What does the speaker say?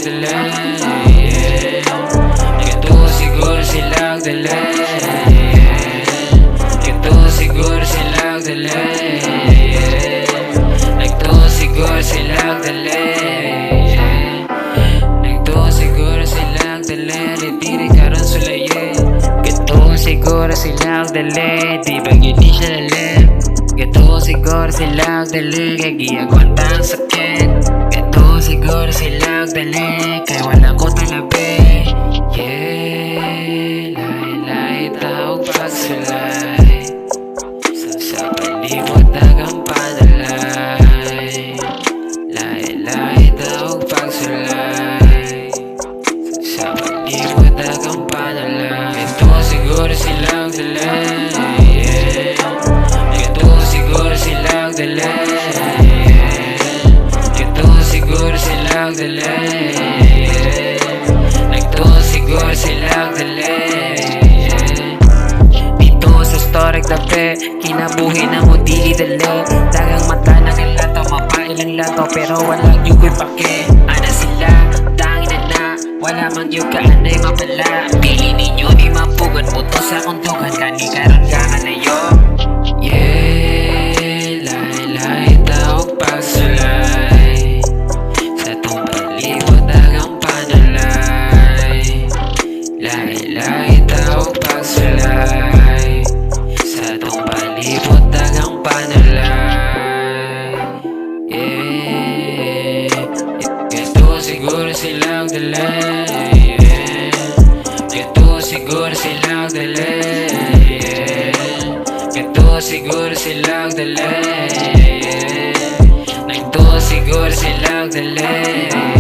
dali, ito siguro silang dali, ito siguro silang dali, ito siguro silang dali, ito siguro silang dali, ditiri karon sulaye, ito siguro silang dali, di ba gini siya lalim, ito siguro silang dali, kaya giyagwantang sakit, ito siguro silang dali, kaya wala ko talabi. Yeah, lahi-lahi taong pagsulay, sa palibot dagang panalay, lahi-lahi taong pagsulay, sa palibot dagang panalay. Ito siguro silang dali, ito siguro silang dali, ito siguro silang dali, ito siguro silang dali. Dito sa historic tabi, kinabuhi na mo dili dali, dagang mata ng lato, mapailang lato, pero walang yung ko'y pake. Ana sila, tangin na, wala mang yung kaanay mapala, pili ninyo di mapugan, puto sa kuntukan, kani karon ka kanayo. Yeah, lahi-lahi taong pagsulay, sa tong palibot dagang panalay, lahi-lahi taong pagsulay, sa tong palibot dagang panalay. Yeah, ito siguro silang dali, ito siguro silang dali, ito siguro silang dali, ito siguro silang dali.